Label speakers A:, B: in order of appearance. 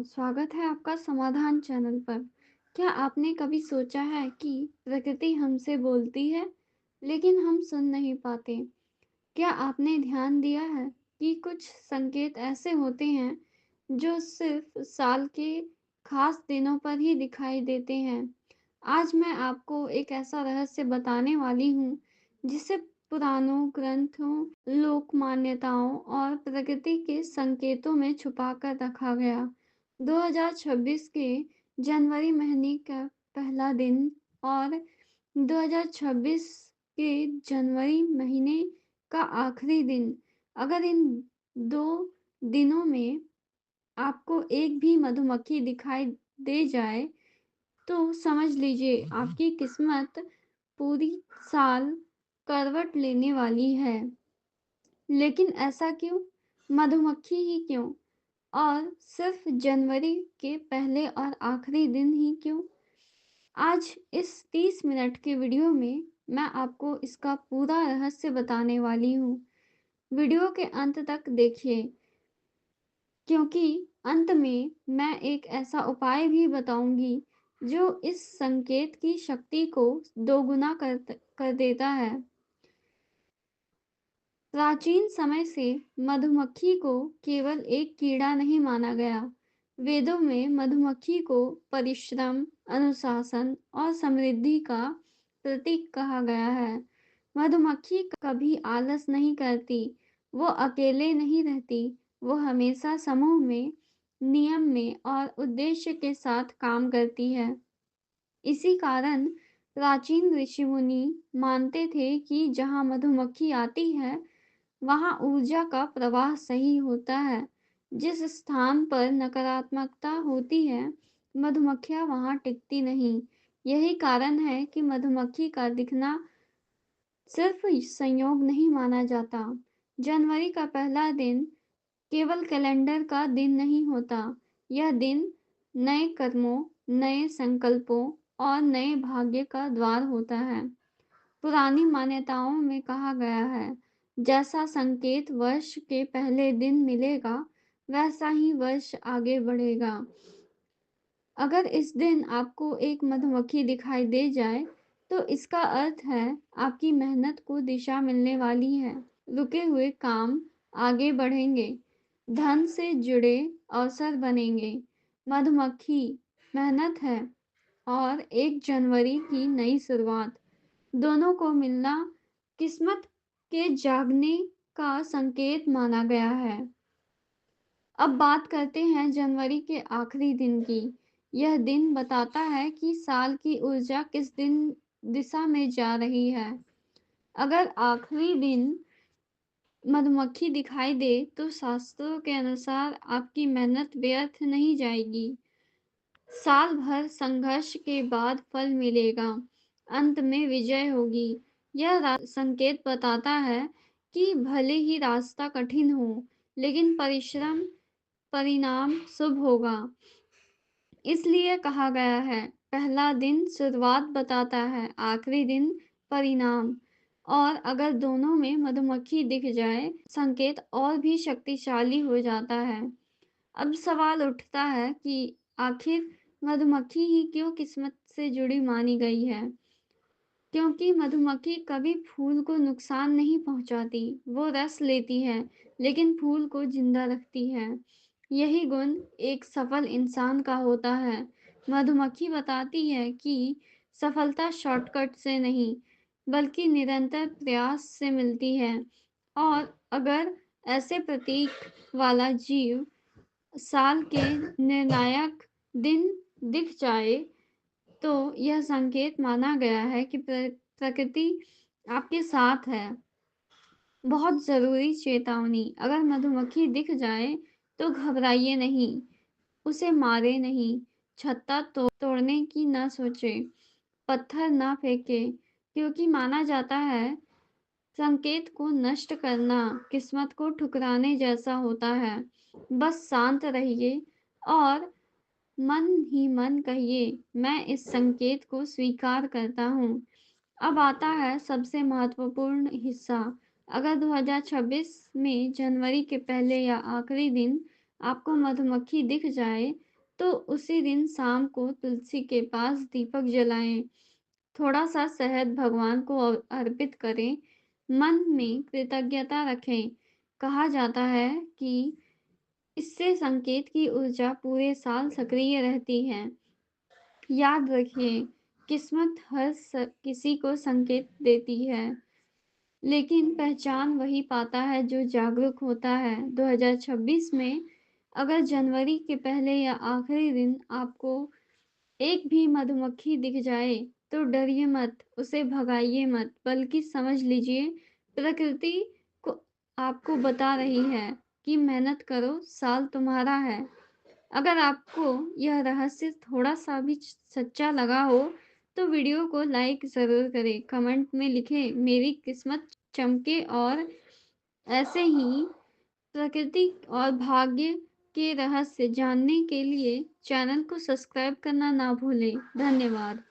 A: स्वागत है आपका समाधान चैनल पर। क्या आपने कभी सोचा है कि प्रकृति हमसे बोलती है, लेकिन हम सुन नहीं पाते? क्या आपने ध्यान दिया है कि कुछ संकेत ऐसे होते हैं, जो सिर्फ साल के खास दिनों पर ही दिखाई देते हैं? आज मैं आपको एक ऐसा रहस्य बताने वाली हूँ, जिसे पुराणों, ग्रंथों, लोक मान्यताओं और प्रकृति के संकेतों में छुपा कर रखा गया। 2026 के जनवरी महीने का पहला दिन और 2026 के जनवरी महीने का आखिरी दिन, अगर इन 2 दिनों में आपको एक भी मधुमक्खी दिखाई दे जाए, तो समझ लीजिए आपकी किस्मत पूरी साल करवट लेने वाली है। लेकिन ऐसा क्यों? मधुमक्खी ही क्यों? और सिर्फ जनवरी के पहले और आखिरी दिन ही क्यों? आज इस 30 मिनट के वीडियो में मैं आपको इसका पूरा रहस्य बताने वाली हूँ। वीडियो के अंत तक देखिए, क्योंकि अंत में मैं एक ऐसा उपाय भी बताऊंगी जो इस संकेत की शक्ति को दोगुना कर देता है। प्राचीन समय से मधुमक्खी को केवल एक कीड़ा नहीं माना गया। वेदों में मधुमक्खी को परिश्रम, अनुशासन और समृद्धि का प्रतीक कहा गया है। मधुमक्खी कभी आलस नहीं करती, वो अकेले नहीं रहती, वो हमेशा समूह में, नियम में और उद्देश्य के साथ काम करती है। इसी कारण प्राचीन ऋषि मुनि मानते थे कि जहाँ मधुमक्खी आती है, वहाँ ऊर्जा का प्रवाह सही होता है। जिस स्थान पर नकारात्मकता होती है, मधुमक्खियाँ वहाँ टिकती नहीं। यही कारण है कि मधुमक्खी का दिखना सिर्फ संयोग नहीं माना जाता। जनवरी का पहला दिन केवल कैलेंडर का दिन नहीं होता। यह दिन नए कर्मों, नए संकल्पों और नए भाग्य का द्वार होता है। पुरानी मान्यताओं में कहा गया है, जैसा संकेत वर्ष के पहले दिन मिलेगा, वैसा ही वर्ष आगे बढ़ेगा। अगर इस दिन आपको एक मधुमक्खी दिखाई दे जाए, तो इसका अर्थ है आपकी मेहनत को दिशा मिलने वाली है। रुके हुए काम आगे बढ़ेंगे, धन से जुड़े अवसर बनेंगे। मधुमक्खी मेहनत है और 1 जनवरी की नई शुरुआत, दोनों को मिलना किस्मत के जागने का संकेत माना गया है। अब बात करते हैं जनवरी के आखिरी दिन की। यह दिन बताता है कि साल की ऊर्जा किस दिन दिशा में जा रही है। अगर आखिरी दिन मधुमक्खी दिखाई दे, तो शास्त्रों के अनुसार आपकी मेहनत व्यर्थ नहीं जाएगी। साल भर संघर्ष के बाद फल मिलेगा, अंत में विजय होगी। यह संकेत बताता है कि भले ही रास्ता कठिन हो, लेकिन परिणाम शुभ होगा। इसलिए कहा गया है, पहला दिन शुरुआत बताता है, आखिरी दिन परिणाम। और अगर दोनों में मधुमक्खी दिख जाए, संकेत और भी शक्तिशाली हो जाता है। अब सवाल उठता है कि आखिर मधुमक्खी ही क्यों किस्मत से जुड़ी मानी गई है? क्योंकि मधुमक्खी कभी फूल को नुकसान नहीं पहुंचाती। वो रस लेती है, लेकिन फूल को जिंदा रखती है। यही गुण एक सफल इंसान का होता है। मधुमक्खी बताती है कि सफलता शॉर्टकट से नहीं, बल्कि निरंतर प्रयास से मिलती है। और अगर ऐसे प्रतीक वाला जीव साल के निर्णायक दिन दिख जाए, तो यह संकेत माना गया है कि प्रकृति आपके साथ है। बहुत ज़रूरी चेतावनी, अगर मधुमक्खी दिख जाए, तो घबराइए नहीं, उसे मारे नहीं, छत्ता तोड़ने की ना सोचे, पत्थर ना फेंके, क्योंकि माना जाता है संकेत को नष्ट करना किस्मत को ठुकराने जैसा होता है। बस शांत रहिए और मन ही मन कहिए, मैं इस संकेत को स्वीकार करता हूँ। अब आता है सबसे महत्वपूर्ण हिस्सा। अगर 2026 में जनवरी के पहले या आखिरी दिन आपको मधुमक्खी दिख जाए तो उसी दिन शाम को तुलसी के पास दीपक जलाएं, थोड़ा-सा शहद भगवान को अर्पित करें, मन में कृतज्ञता रखें। कहा जाता है कि इससे संकेत की ऊर्जा पूरे साल सक्रिय रहती है। याद रखिए, किस्मत हर किसी को संकेत देती है, लेकिन पहचान वही पाता है जो जागरूक होता है। 2026 में अगर जनवरी के पहले या आखिरी दिन आपको एक भी मधुमक्खी दिख जाए तो डरिए मत, उसे भगाइए मत, बल्कि समझ लीजिए प्रकृति को आपको बता रही है कि मेहनत करो, साल तुम्हारा है। अगर आपको यह रहस्य थोड़ा-सा भी सच्चा लगा हो, तो वीडियो को लाइक ज़रूर करें, कमेंट में लिखें मेरी किस्मत चमके और ऐसे ही प्रकृति और भाग्य के रहस्य जानने के लिए चैनल को सब्सक्राइब करना ना भूलें। धन्यवाद।